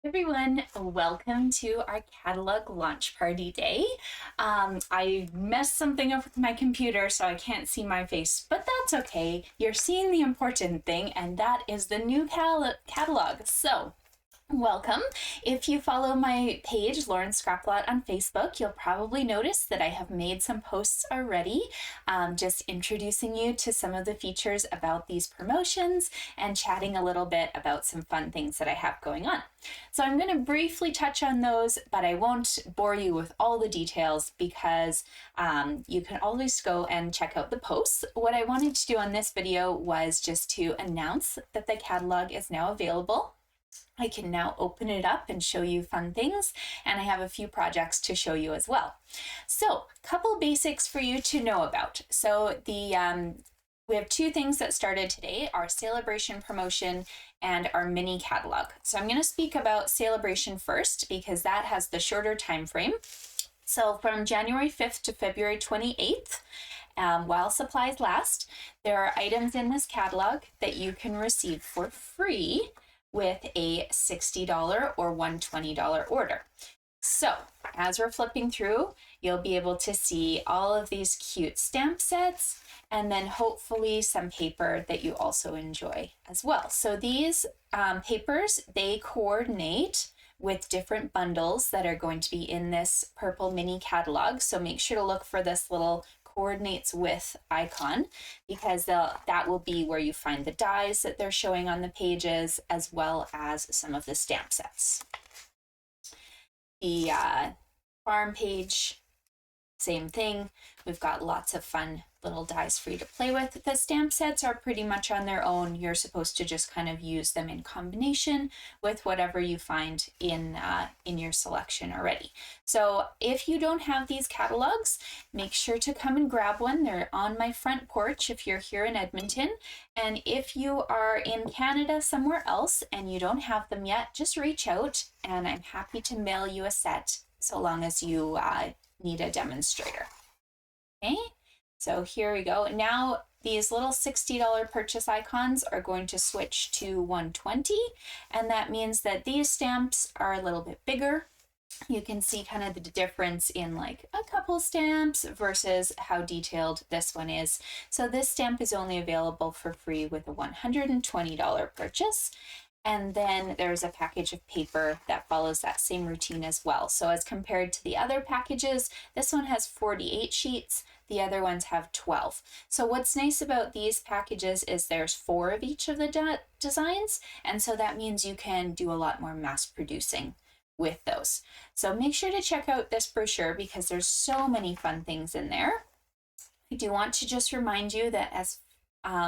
Everyone, welcome to our catalog launch party day. I messed something up with my computer, so I can't see my face, but that's okay. You're seeing the important thing, and that is the new catalog. So, welcome. If you follow my page, Lauren Scraplot, on Facebook, you'll probably notice that I have made some posts already, just introducing you to some of the features about these promotions and chatting a little bit about some fun things that I have going on. So I'm going to briefly touch on those, but I won't bore you with all the details because you can always go and check out the posts. What I wanted to do on this video was just to announce that the catalog is now available. I can now open it up and show you fun things, and I have a few projects to show you as well. So, couple basics for you to know about. So we have two things that started today, our Celebration promotion and our mini catalog. So I'm going to speak about Celebration first because that has the shorter time frame. So from January 5th to February 28th, while supplies last, there are items in this catalog that you can receive for free with a $60 or $120 order. So as we're flipping through, you'll be able to see all of these cute stamp sets and then hopefully some paper that you also enjoy as well. So these papers, they coordinate with different bundles that are going to be in this purple mini catalog. So make sure to look for this little coordinates with icon because that will be where you find the dies that they're showing on the pages as well as some of the stamp sets. The farm page, same thing. We've got lots of fun little dies for you to play with. The stamp sets are pretty much on their own. You're supposed to just kind of use them in combination with whatever you find in your selection already. So if you don't have these catalogs, make sure to come and grab one. They're on my front porch if you're here in Edmonton. And if you are in Canada somewhere else and you don't have them yet, just reach out and I'm happy to mail you a set so long as you need a demonstrator. Okay, so here we go. Now these little $60 purchase icons are going to switch to $120, and that means that these stamps are a little bit bigger. You can see kind of the difference in like a couple stamps versus how detailed this one is. So this stamp is only available for free with a $120 purchase. And then there's a package of paper that follows that same routine as well. So as compared to the other packages, this one has 48 sheets, the other ones have 12. So what's nice about these packages is there's 4 of each of the designs, and so that means you can do a lot more mass producing with those. So make sure to check out this brochure because there's so many fun things in there. I do want to just remind you that as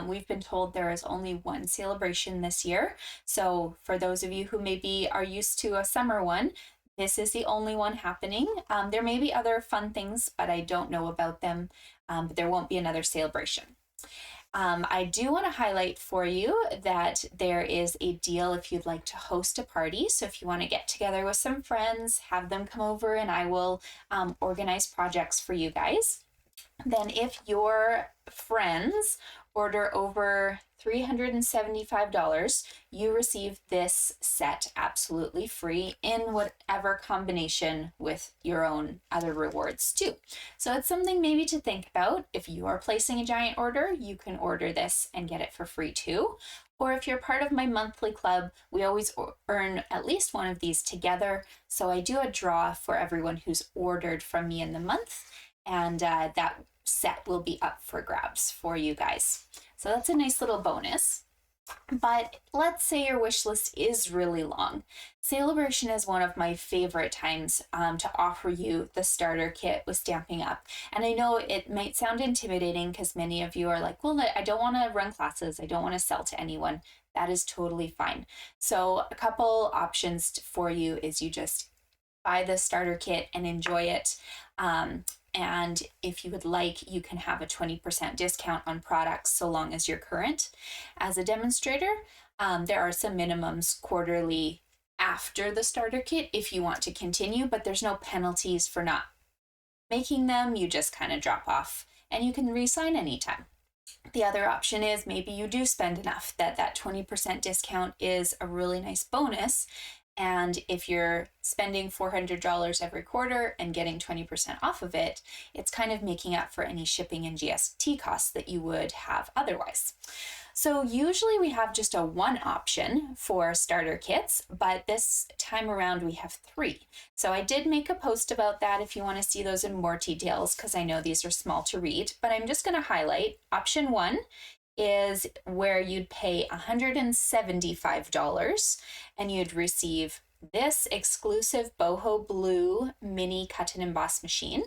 we've been told there is only one celebration this year. So for those of you who maybe are used to a summer one, this is the only one happening. There may be other fun things, but I don't know about them. But there won't be another celebration. I do want to highlight for you that there is a deal if you'd like to host a party. So if you want to get together with some friends, have them come over and I will organize projects for you guys. Then if your friends order over $375, you receive this set absolutely free in whatever combination with your own other rewards too. So it's something maybe to think about. If you are placing a giant order, you can order this and get it for free too. Or if you're part of my monthly club, we always earn at least one of these together. So I do a draw for everyone who's ordered from me in the month, and that set will be up for grabs for you guys. So that's a nice little bonus. But let's say your wish list is really long. Celebration is one of my favorite times to offer you the starter kit with Stampin' Up. And I know it might sound intimidating because many of you are like, well, I don't want to run classes. I don't want to sell to anyone. That is totally fine. So a couple options for you is you just buy the starter kit and enjoy it. And if you would like, you can have a 20% discount on products so long as you're current. As a demonstrator, there are some minimums quarterly after the starter kit if you want to continue, but there's no penalties for not making them. You just kind of drop off and you can re-sign anytime. The other option is maybe you do spend enough that 20% discount is a really nice bonus And if you're spending $400 every quarter and getting 20% off of it, it's kind of making up for any shipping and GST costs that you would have otherwise. So usually we have just a one option for starter kits, but this time around we have 3. So I did make a post about that if you want to see those in more details, because I know these are small to read, but I'm just going to highlight option 1 is where you'd pay $175 and you'd receive this exclusive boho blue mini cut and emboss machine,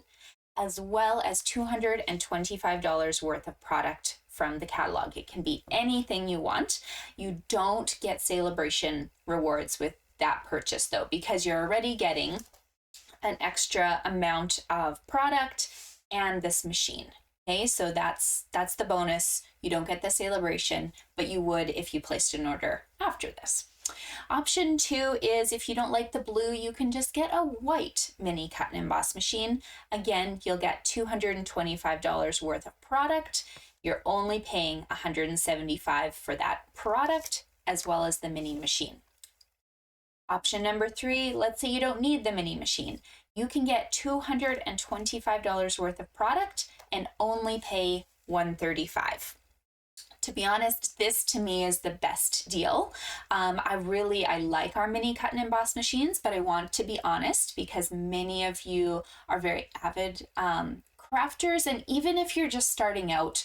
as well as $225 worth of product from the catalog. It can be anything you want. You don't get celebration rewards with that purchase though, because you're already getting an extra amount of product and this machine. Okay, so that's the bonus. You don't get the celebration, but you would if you placed an order after this. Option 2 is if you don't like the blue, you can just get a white mini cut and emboss machine. Again, you'll get $225 worth of product. You're only paying $175 for that product as well as the mini machine. Option number 3, let's say you don't need the mini machine. You can get $225 worth of product and only pay $135. To be honest, this to me is the best deal. I like our mini cut and emboss machines, but I want to be honest because many of you are very avid crafters, and even if you're just starting out,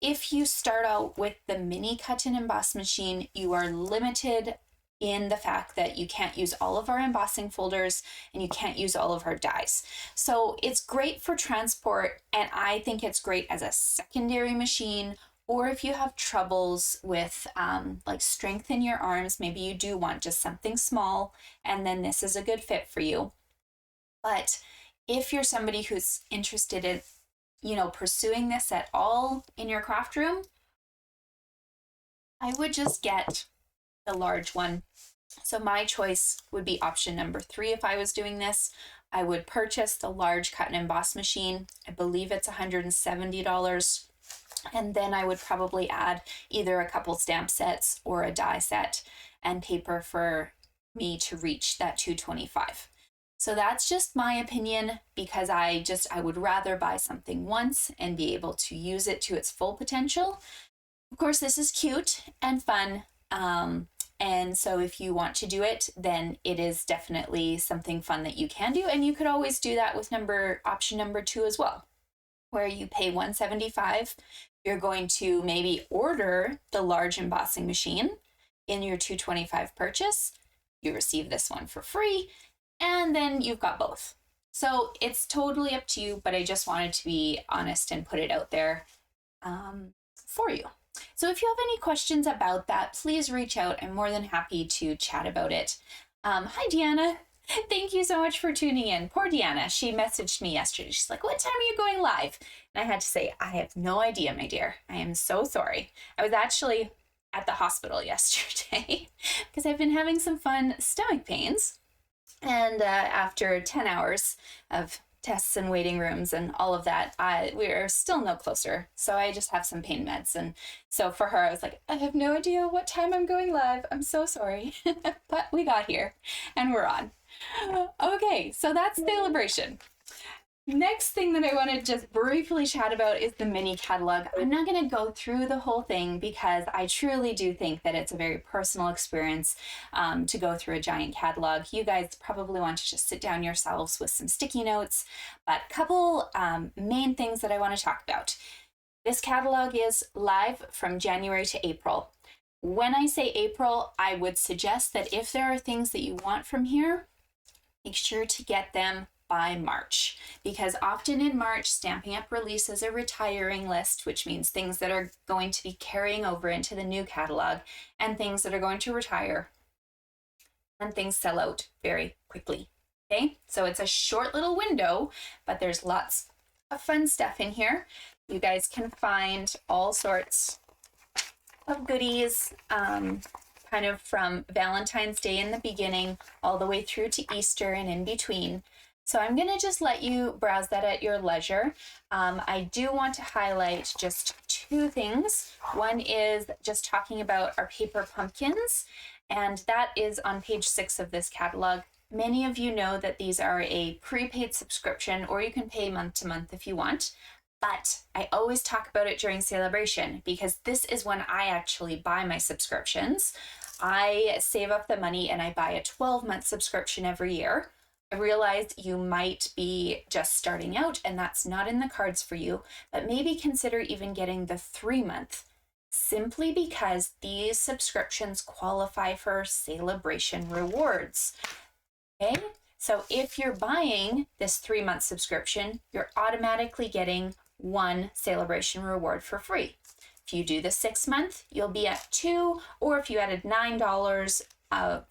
if you start out with the mini cut and emboss machine, you are limited in the fact that you can't use all of our embossing folders and you can't use all of our dies. So it's great for transport, and I think it's great as a secondary machine, or if you have troubles with like strength in your arms, maybe you do want just something small, and then this is a good fit for you. But if you're somebody who's interested in, pursuing this at all in your craft room, I would just get the large one. So my choice would be option number 3. If I was doing this, I would purchase the large cut and emboss machine. I believe it's $170. And then I would probably add either a couple stamp sets or a die set and paper for me to reach that $225. So that's just my opinion, because I would rather buy something once and be able to use it to its full potential. Of course, this is cute and fun. And so if you want to do it, then it is definitely something fun that you can do. And you could always do that with option number 2 as well, where you pay $175. You're going to maybe order the large embossing machine in your $225 purchase. You receive this one for free, and then you've got both. So it's totally up to you, but I just wanted to be honest and put it out there for you. So if you have any questions about that, please reach out. I'm more than happy to chat about it. Hi, Deanna. Thank you so much for tuning in. Poor Deanna, she messaged me yesterday. She's like, what time are you going live? And I had to say, I have no idea, my dear. I am so sorry. I was actually at the hospital yesterday because I've been having some fun stomach pains. And after 10 hours of tests and waiting rooms and all of that, we're still no closer. So I just have some pain meds. And so for her, I was like, I have no idea what time I'm going live. I'm so sorry. But we got here and we're on. Okay, so that's celebration. Next thing that I want to just briefly chat about is the mini catalog. I'm not going to go through the whole thing because I truly do think that it's a very personal experience to go through a giant catalog. You guys probably want to just sit down yourselves with some sticky notes, but a couple main things that I want to talk about. This catalog is live from January to April. When I say April, I would suggest that if there are things that you want from here, make sure to get them by March, because often in March, Stampin' Up! Releases a retiring list, which means things that are going to be carrying over into the new catalog and things that are going to retire, and things sell out very quickly. Okay, so it's a short little window, but there's lots of fun stuff in here. You guys can find all sorts of goodies, kind of from Valentine's Day in the beginning all the way through to Easter and in between. So I'm going to just let you browse that at your leisure. I do want to highlight just two things. One is just talking about our paper pumpkins, and that is on page 6 of this catalog. Many of you know that these are a prepaid subscription, or you can pay month to month if you want. But I always talk about it during Celebration because this is when I actually buy my subscriptions. I save up the money and I buy a 12-month subscription every year. I realized you might be just starting out and that's not in the cards for you, but maybe consider even getting the 3-month, simply because these subscriptions qualify for Celebration rewards. Okay, so if you're buying this 3-month subscription, you're automatically getting 1 Celebration reward for free. If you do the 6-month, you'll be at 2, or if you added $9 of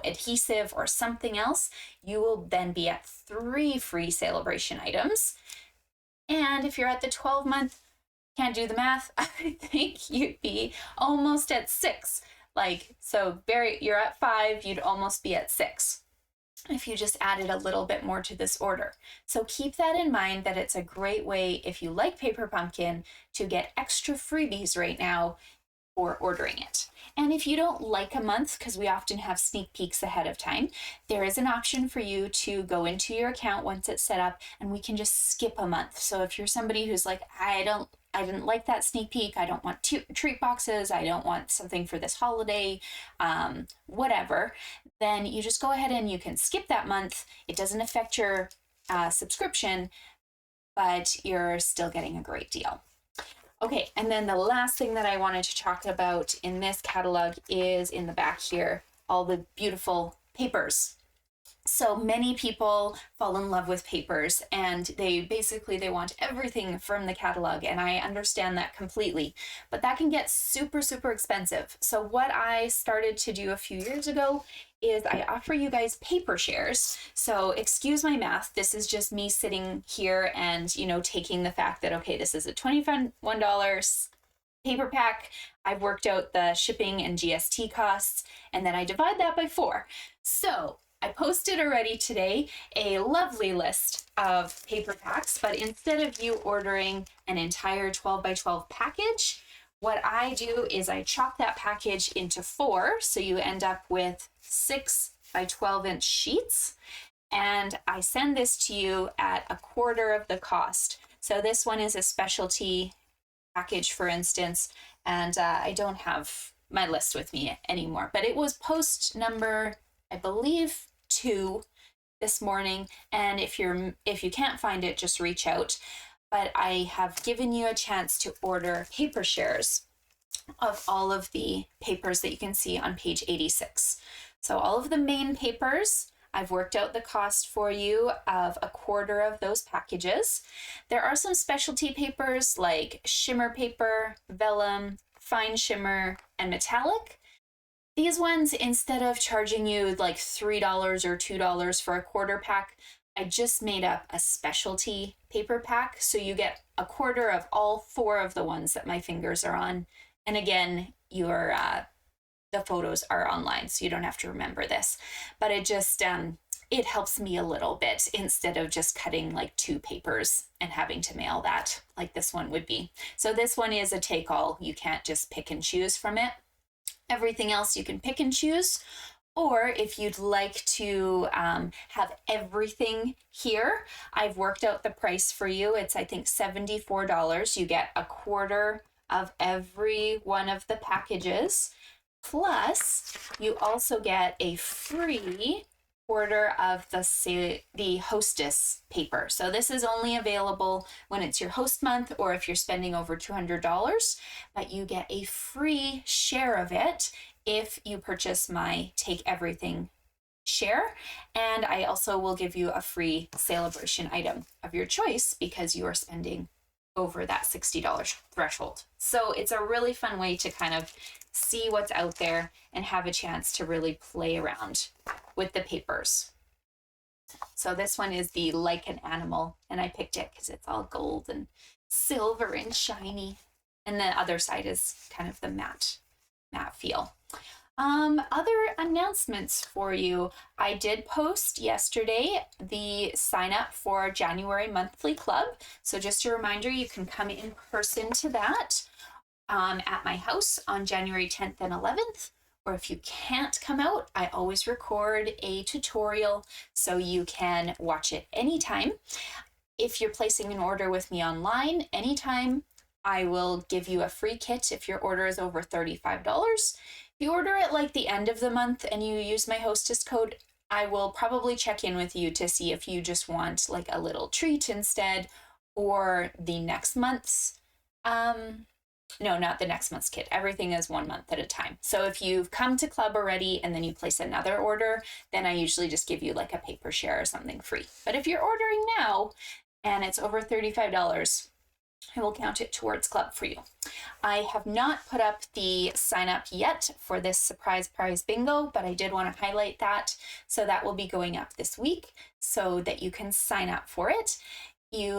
adhesive or something else, you will then be at 3 free Celebration items. And if you're at the 12-month, can't do the math, I think you'd be almost at 6. You're at 5, you'd almost be at 6 if you just added a little bit more to this order. So keep that in mind, that it's a great way, if you like Paper Pumpkin, to get extra freebies right now for ordering it. And if you don't like a month, because we often have sneak peeks ahead of time, there is an option for you to go into your account once it's set up and we can just skip a month. So if you're somebody who's like, I didn't like that sneak peek, I don't want treat boxes, I don't want something for this holiday, whatever, then you just go ahead and you can skip that month. It doesn't affect your subscription, but you're still getting a great deal. Okay, and then the last thing that I wanted to talk about in this catalog is in the back here, all the beautiful papers. So many people fall in love with papers and they want everything from the catalog, and I understand that completely, but that can get super, super expensive. So what I started to do a few years ago is I offer you guys paper shares. So excuse my math, this is just me sitting here and, taking the fact that, okay, this is a $21 paper pack. I've worked out the shipping and GST costs, and then I divide that by 4. So I posted already today a lovely list of paper packs, but instead of you ordering an entire 12 by 12 package, what I do is I chop that package into 4, so you end up with 6 by 12 inch sheets, and I send this to you at a quarter of the cost. So this one is a specialty package, for instance, and I don't have my list with me anymore, but it was post number, I believe, 2 this morning, and if you can't find it, just reach out. But I have given you a chance to order paper shares of all of the papers that you can see on page 86. So all of the main papers, I've worked out the cost for you of a quarter of those packages. There are some specialty papers like shimmer paper, vellum, fine shimmer, and metallic. These ones, instead of charging you like $3 or $2 for a quarter pack, I just made up a specialty paper pack. So you get a quarter of all 4 of the ones that my fingers are on. And again, the photos are online, so you don't have to remember this. But it just, it helps me a little bit instead of just cutting like 2 papers and having to mail that like this one would be. So this one is a take-all. You can't just pick and choose from it. Everything else you can pick and choose, or if you'd like to have everything here, I've worked out the price for you. It's, I think, $74. You get a quarter of every one of the packages, plus you also get a free quarter of the hostess paper. So this is only available when it's your host month or if you're spending over $200, but you get a free share of it if you purchase my Take Everything share. And I also will give you a free Celebration item of your choice because you are spending over that $60 threshold. So it's a really fun way to kind of see what's out there and have a chance to really play around with the papers. So this one is the Like an Animal, and I picked it because it's all gold and silver and shiny. And the other side is kind of the matte feel. Other announcements for you. I did post yesterday the sign up for January monthly club. So just a reminder, you can come in person to that at my house on January 10th and 11th. Or if you can't come out, I always record a tutorial so you can watch it anytime. If you're placing an order with me online anytime, I will give you a free kit if your order is over $35. If you order at like the end of the month and you use my hostess code, I will probably check in with you to see if you just want like a little treat instead, or the next month's no, not the next month's kit. Everything is 1 month at a time. So if you've come to club already and then you place another order, then I usually just give you like a paper share or something free. But if you're ordering now and it's over $35, I will count it towards club for you. I have not put up the sign up yet for this surprise prize bingo, but I did want to highlight that. So that will be going up this week so that you can sign up for it. You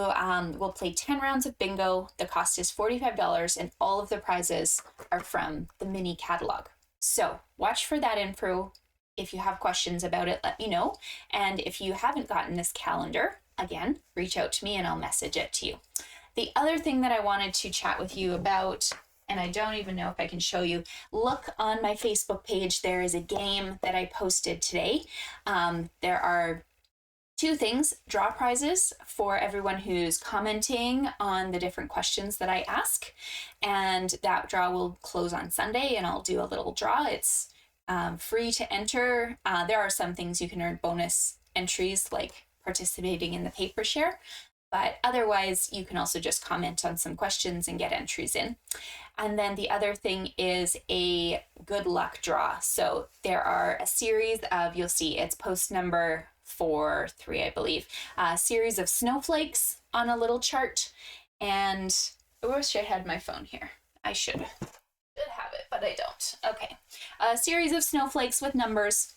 will play 10 rounds of bingo. The cost is $45 and all of the prizes are from the mini catalog. So watch for that info. If you have questions about it, let me know. And if you haven't gotten this calendar, again, reach out to me and I'll message it to you. The other thing that I wanted to chat with you about, and I don't even know if I can show you, look on my Facebook page. There is a game that I posted today. There are two things: draw prizes for everyone who's commenting on the different questions that I ask. And that draw will close on Sunday and I'll do a little draw. It's free to enter. There are some things you can earn bonus entries like participating in the paper share, but otherwise you can also just comment on some questions and get entries in. And then the other thing is a good luck draw. So there are a series of, you'll see it's post number 4-3, I believe, a series of snowflakes on a little chart. And I wish I had my phone here. I should have it, but I don't. Okay. A series of snowflakes with numbers.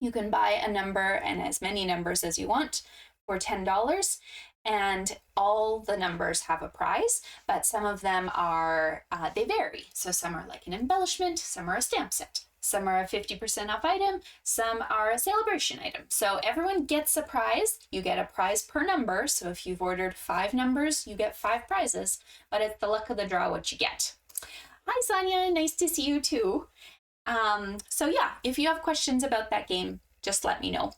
You can buy a number and as many numbers as you want for $10. And all the numbers have a prize, but some of them are, they vary. So some are like an embellishment, some are a stamp set. Some are a 50% off item, some are a celebration item. So everyone gets a prize. You get a prize per number. So if you've ordered 5 numbers, you get 5 prizes, but it's the luck of the draw what you get. Hi, Sonia. Nice to see you too. So yeah, if you have questions about that game, just let me know.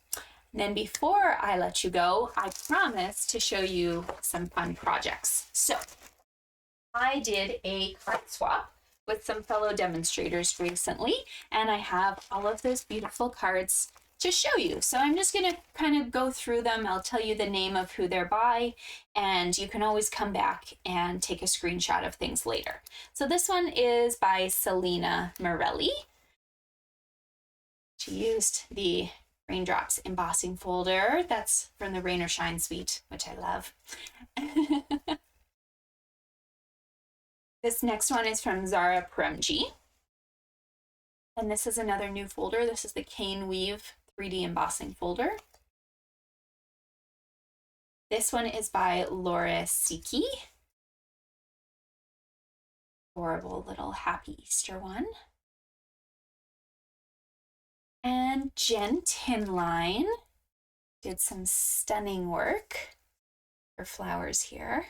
And then before I let you go, I promise to show you some fun projects. So I did a card swap with some fellow demonstrators recently, and I have all of those beautiful cards to show you. So I'm just going to kind of go through them. I'll tell you the name of who they're by, and you can always come back and take a screenshot of things later. So this one is by Selena Morelli. She used the Raindrops embossing folder. That's from the Rain or Shine suite, which I love. This next one is from Zara Premji. And this is another new folder. This is the Cane Weave 3D embossing folder. This one is by Laura Siki. Adorable little happy Easter one. And Jen Tinline did some stunning work for flowers here.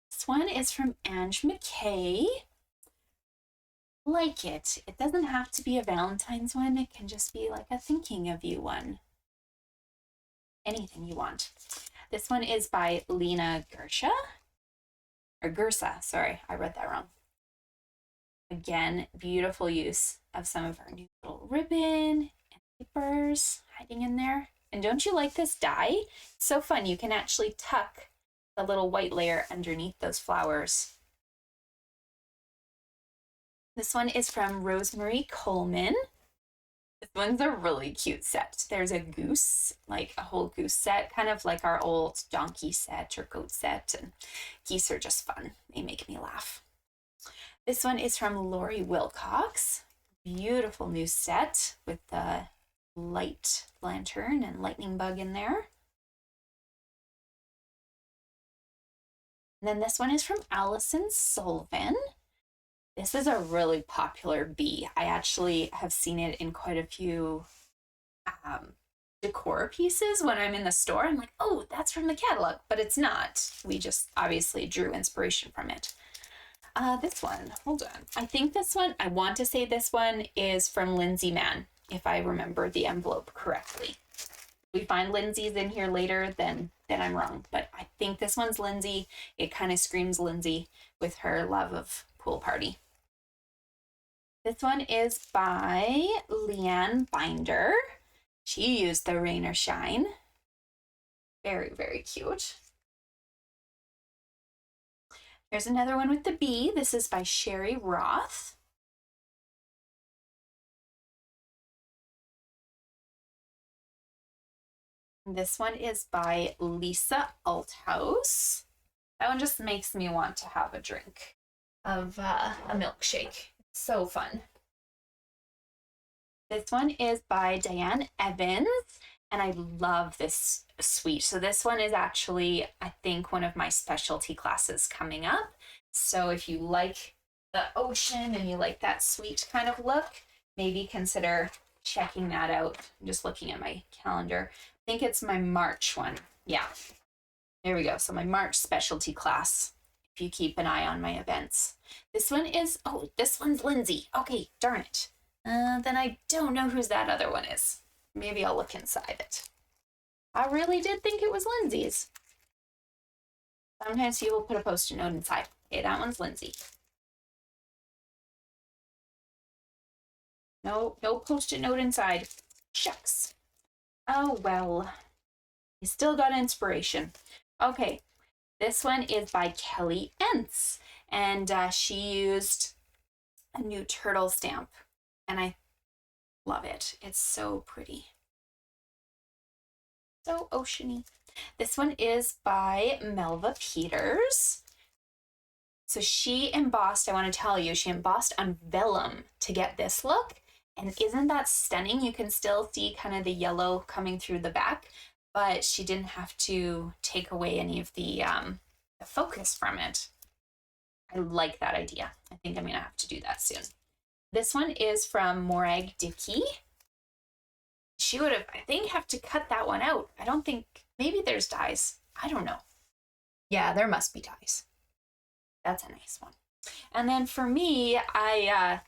This one is from Ange McKay. Like it. It doesn't have to be a Valentine's one. It can just be like a thinking of you one. Anything you want. This one is by Lena Gersha. Or Gersa, sorry, I read that wrong. Again, beautiful use of some of our new little ribbon and papers hiding in there. And don't you like this die? It's so fun. You can actually tuck the little white layer underneath those flowers. This one is from Rosemary Coleman. This one's a really cute set. There's a goose, like a whole goose set, kind of like our old donkey set or goat set. And geese are just fun. They make me laugh. This one is from Lori Wilcox. Beautiful new set with the light lantern and lightning bug in there. And then this one is from Allison Sullivan. This is a really popular bee. I actually have seen it in quite a few decor pieces when I'm in the store. I'm like, oh, that's from the catalog, but it's not. We just obviously drew inspiration from it. This one, hold on. I think this one, I want to say this one is from Lindsay Mann, if I remember the envelope correctly. If we find Lindsay's in here later, then I'm wrong. But I think this one's Lindsay. It kind of screams Lindsay with her love of Pool Party. This one is by Leanne Binder. She used the Rain or Shine. Very, very cute. Here's another one with the bee. This is by Sherry Roth. This one is by Lisa Althouse. That one just makes me want to have a drink of a milkshake. It's so fun. This one is by Diane Evans, and I love this suite. So this one is actually, I think, one of my specialty classes coming up. So if you like the ocean and you like that sweet kind of look, maybe consider checking that out. I'm just looking at my calendar. I think it's my March one. Yeah, there we go. So my March specialty class, if you keep an eye on my events. This one is, oh, this one's Lindsay. Okay, darn it. Then I don't know whose that other one is. Maybe I'll look inside it. I really did think it was Lindsay's. Sometimes people put a post-it note inside. Okay, that one's Lindsay. No post-it note inside. Shucks. Oh, well. You still got inspiration. Okay, this one is by Kelly Entz. And she used a new turtle stamp. And I love it. It's so pretty. So oceany. This one is by Melva Peters. So she embossed, I want to tell you, she embossed on vellum to get this look. And isn't that stunning? You can still see kind of the yellow coming through the back, but she didn't have to take away any of the focus from it. I like that idea. I think I'm going to have to do that soon. This one is from Morag Dickey. She would have, I think, have to cut that one out. I don't think, maybe there's dies. I don't know. Yeah, there must be dies. That's a nice one. And then for me, I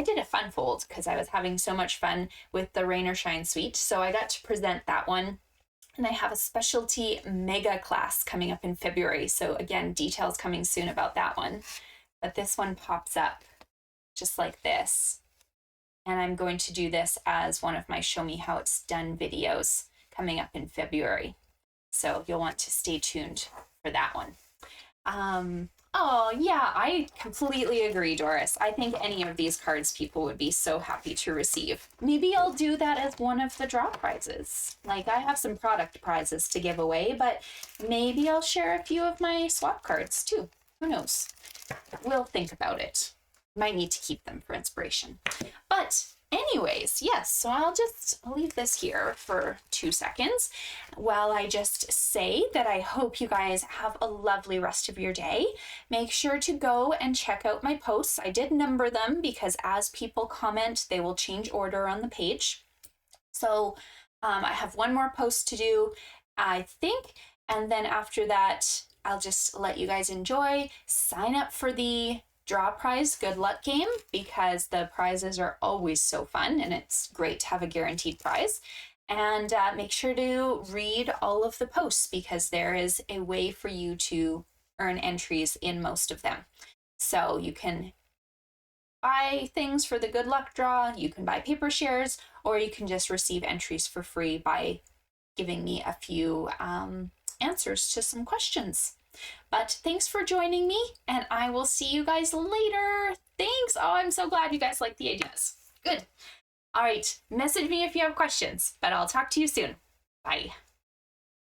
did a fun fold because I was having so much fun with the Rain or Shine suite. So I got to present that one. And I have a specialty mega class coming up in February. So again, details coming soon about that one. But this one pops up just like this. And I'm going to do this as one of my Show Me How It's Done videos coming up in February. So you'll want to stay tuned for that one. Oh, yeah, I completely agree, Doris. I think any of these cards people would be so happy to receive. Maybe I'll do that as one of the draw prizes. Like, I have some product prizes to give away, but maybe I'll share a few of my swap cards too. Who knows? We'll think about it. Might need to keep them for inspiration. But anyways, yes, so I'll leave this here for 2 seconds while I just say that I hope you guys have a lovely rest of your day. Make sure to go and check out my posts. I did number them because as people comment, they will change order on the page. So I have one more post to do, I think, and then after that, I'll just let you guys enjoy. Sign up for the draw prize good luck game because the prizes are always so fun and it's great to have a guaranteed prize. And make sure to read all of the posts because there is a way for you to earn entries in most of them. So you can buy things for the good luck draw, you can buy paper shares, or you can just receive entries for free by giving me a few answers to some questions. But thanks for joining me, and I will see you guys later. Thanks. Oh, I'm so glad you guys like the ideas. Good. All right. Message me if you have questions, but I'll talk to you soon. Bye.